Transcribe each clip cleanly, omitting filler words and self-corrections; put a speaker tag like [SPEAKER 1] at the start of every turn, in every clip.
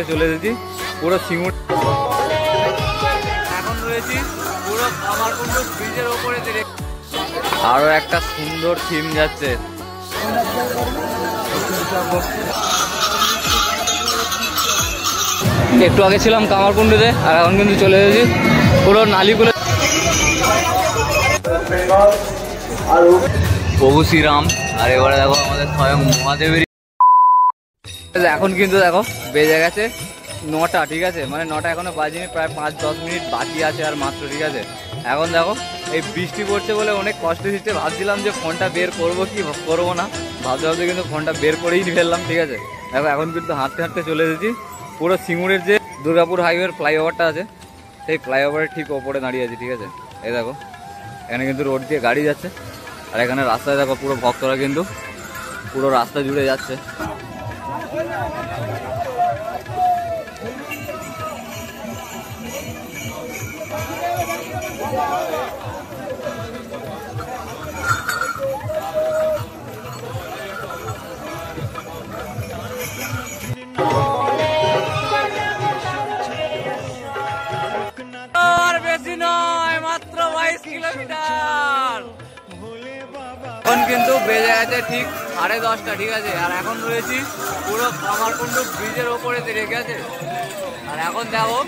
[SPEAKER 1] হাঁটতে চলে এসেছি পুরো সিঙ্গুর। এখন রয়েছি পুরো কামারকুন্ড ব্রিজের ওপরে। আরো একটা সুন্দর থিম যাচ্ছে। একটু আগে ছিলাম কামারকুন্ডুতে, আর এখন কিন্তু চলে এসেছি পুরো নালিগুলো। প্রভু শ্রীরাম, আর এবারে দেখো আমাদের স্বয়ং মহাদেবের। এখন কিন্তু দেখো বেজে গেছে 9টা, ঠিক আছে, মানে 9টা এখনো বাজেনি, প্রায় 5-10 মিনিট বাকি আছে আর মাত্র, ঠিক আছে। এখন দেখো এই বৃষ্টি পড়ছে বলে অনেক কষ্ট দিচ্ছে। ভাবছিলাম যে ফোনটা বের করবো কি করবো না, ভাবতে ভাবতে কিন্তু ফোনটা বের করেই ফেললাম, ঠিক আছে। দেখো এখন কিন্তু হাঁটতে হাঁটতে চলে এসেছি পুরো সিঙ্গুরের যে দুর্গাপুর হাইওয়ের ফ্লাইওভারটা আছে, সেই ফ্লাইওভারের ঠিক ওপরে দাঁড়িয়ে আছি, ঠিক আছে। এই দেখো এখানে কিন্তু রোড দিয়ে গাড়ি যাচ্ছে, আর এখানে রাস্তায় দেখো পুরো ভক্তরা কিন্তু পুরো রাস্তা জুড়ে যাচ্ছে। বেশি নয়, মাত্র 22 কিলোমিটার। এখন কিন্তু বেজে গেছে ঠিক 10:30, ঠিক আছে। আর এখন রয়েছি পুরো কামারকুন্ড ব্রিজের ওপরে, রেখে আছে। আর এখন দেখো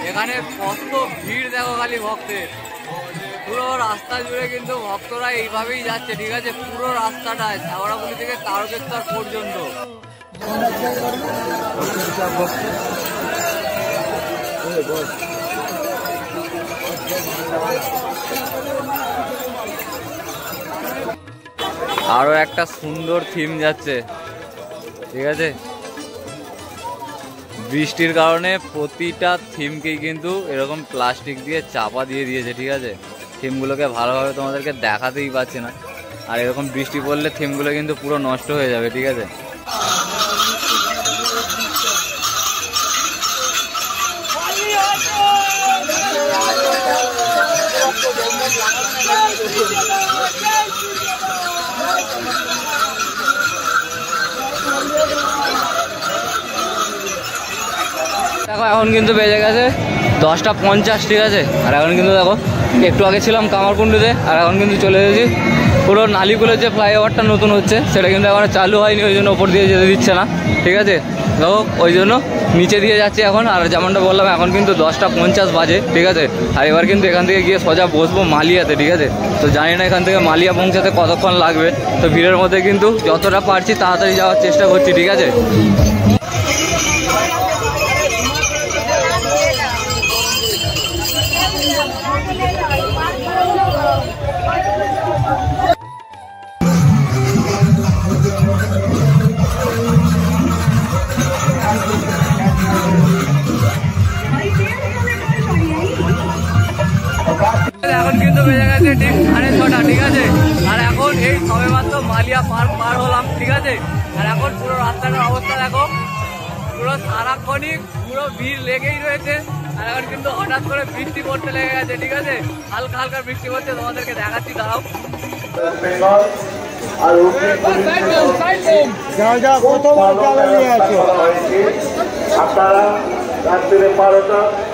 [SPEAKER 1] এখানে কত ভিড়, দেখো খালি ভক্তের। পুরো রাস্তা জুড়ে কিন্তু ভক্তরা এইভাবেই যাচ্ছে, ঠিক আছে। পুরো রাস্তাটায় ঝাগড়াগুলি থেকে তারকেশ্বর পর্যন্ত। আরো একটা সুন্দর থিম যাচ্ছে, ঠিক আছে। বৃষ্টির কারণে প্রতিটা থিমকেই কিন্তু এরকম প্লাস্টিক দিয়ে চাপা দিয়ে দিয়েছে, ঠিক আছে। থিমগুলোকে ভালোভাবে তোমাদেরকে দেখাতেই পাচ্ছি না, আর এরকম বৃষ্টি পড়লে থিমগুলো কিন্তু পুরো নষ্ট হয়ে যাবে, ঠিক আছে। দেখো এখন কিন্তু বেজে গেছে 10:50, ঠিক আছে। আর এখন কিন্তু দেখো একটু আগে ছিলাম কামারকুন্ডুতে, আর এখন কিন্তু চলে এসেছি পুরো নালিগুলোর যে ফ্লাইওভারটা নতুন হচ্ছে, সেটা কিন্তু এখন চালু হয়নি, ওই জন্য ওপর দিয়ে যেতে দিচ্ছে না, ঠিক আছে। দেখো ওই জন্য নিচে দিয়ে যাচ্ছে এখন। আর যেমনটা বললাম এখন কিন্তু 10:50 বাজে, ঠিক আছে। আর এবার কিন্তু এখান থেকে গিয়ে সোজা বসবো মালিয়াতে, ঠিক আছে। তো জানি না এখান থেকে মালিয়া পৌঁছাতে কতক্ষণ লাগবে। তো ভিড়ের মধ্যে কিন্তু যতটা পারছি তাড়াতাড়ি যাওয়ার চেষ্টা করছি, ঠিক আছে। এখন কিন্তু বেজে গেছে ঠিক 6:30, ঠিক আছে। আর এখন এই সবে মাত্র মালিয়া পার্ক পার হলাম, ঠিক আছে। আর এখন পুরো রাস্তাটার অবস্থা দেখো, পুরো সারাক্ষণই পুরো ভিড় লেগেই রয়েছে। আর এখন কিন্তু হঠাৎ করে বৃষ্টি পড়তে লেগে গেছে, ঠিক আছে। হালকা হালকা বৃষ্টি পড়ছে, তোমাদেরকে দেখাচ্ছি, দাঁড়াও।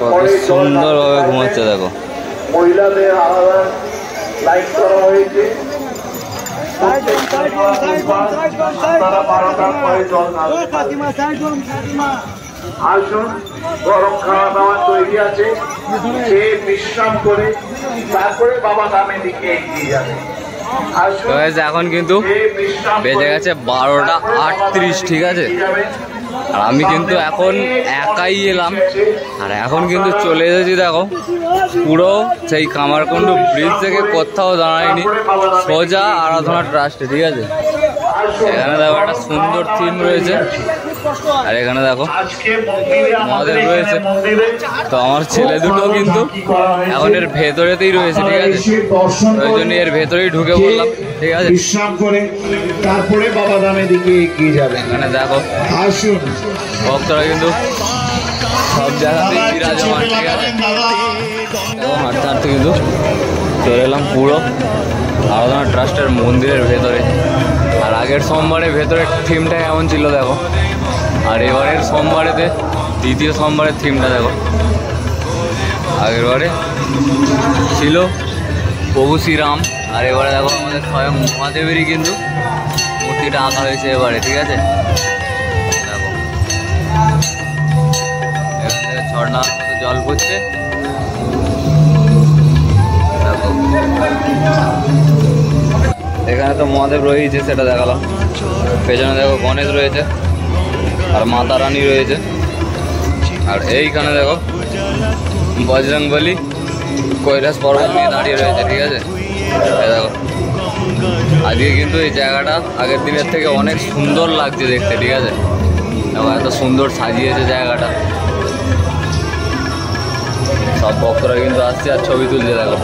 [SPEAKER 1] কত সুন্দর ভাবে ঘুমাচ্ছে দেখো।
[SPEAKER 2] মহিলাদের আলাদা লাইট করা হয়েছে। আসুন, গরম খাওয়া দাওয়া তৈরি আছে, খেয়ে বিশ্রাম করে তারপরে বাবা ধামের দিকে এগিয়ে যাবে।
[SPEAKER 1] এখন কিন্তু বেজে গেছে 12:38, ঠিক আছে। আর আমি কিন্তু এখন একাই এলাম, আর এখন কিন্তু চলে এসেছি দেখো পুরো সেই কামারকুন্ড ব্রিজ থেকে কোথাও দাঁড়ায়নি, সোজা আরাধনা ট্রাস্টে, ঠিক আছে। এখানে দেখো একটা সুন্দর থিম রয়েছে, আর এখানে দেখো মহাদেব রয়েছে। তো আমার ছেলে দুটো কিন্তু এখন এর ভেতরেতেই রয়েছে, ঠিক আছে। ওই জন্য এর ভেতরেই ঢুকে পড়লাম, ঠিক আছে।
[SPEAKER 2] বিশ্রাম করে তারপরে বাবা ধামের দিকে এগিয়ে যাবে।
[SPEAKER 1] এখানে দেখো
[SPEAKER 2] আসুন,
[SPEAKER 1] ভক্তরা কিন্তু সব জায়গাতেই বিরাজমান, ঠিক আছে। হাঁটতে হাঁটতে কিন্তু চলে এলাম পুরো আরাধনা ট্রাস্টের মন্দিরের ভেতরে। আর আগের সোমবারে ভেতরের থিমটা এমন ছিল দেখো, আর এবারের সোমবারেতে দ্বিতীয় সোমবারের থিমটা দেখো, আগের বারে ছিল প্রভু শ্রীরাম, আর এবারে দেখো আমাদের স্বয়ং মহাদেবেরই কিন্তু মূর্তিটা আঁকা হয়েছে এবারে, ঠিক আছে। দেখো এখান থেকে ঝর্ণার মতো জল পড়ছে, দেখো এখানে তো মহাদেব রয়েছে সেটা দেখালাম, পেছনে দেখো গণেশ রয়েছে আর মাতা রানী রয়েছে, আর এইখানে দেখো বজরংবলী কৈলাস পর্বত নিয়ে দাঁড়িয়ে রয়েছে, ঠিক আছে। দেখো আজকে কিন্তু এই জায়গাটা আগের দিনের থেকে অনেক সুন্দর লাগছে দেখতে, ঠিক আছে। দেখো এত সুন্দর সাজিয়েছে জায়গাটা, সব ভক্তরা কিন্তু আসছে আর ছবি তুলছে, দেখো।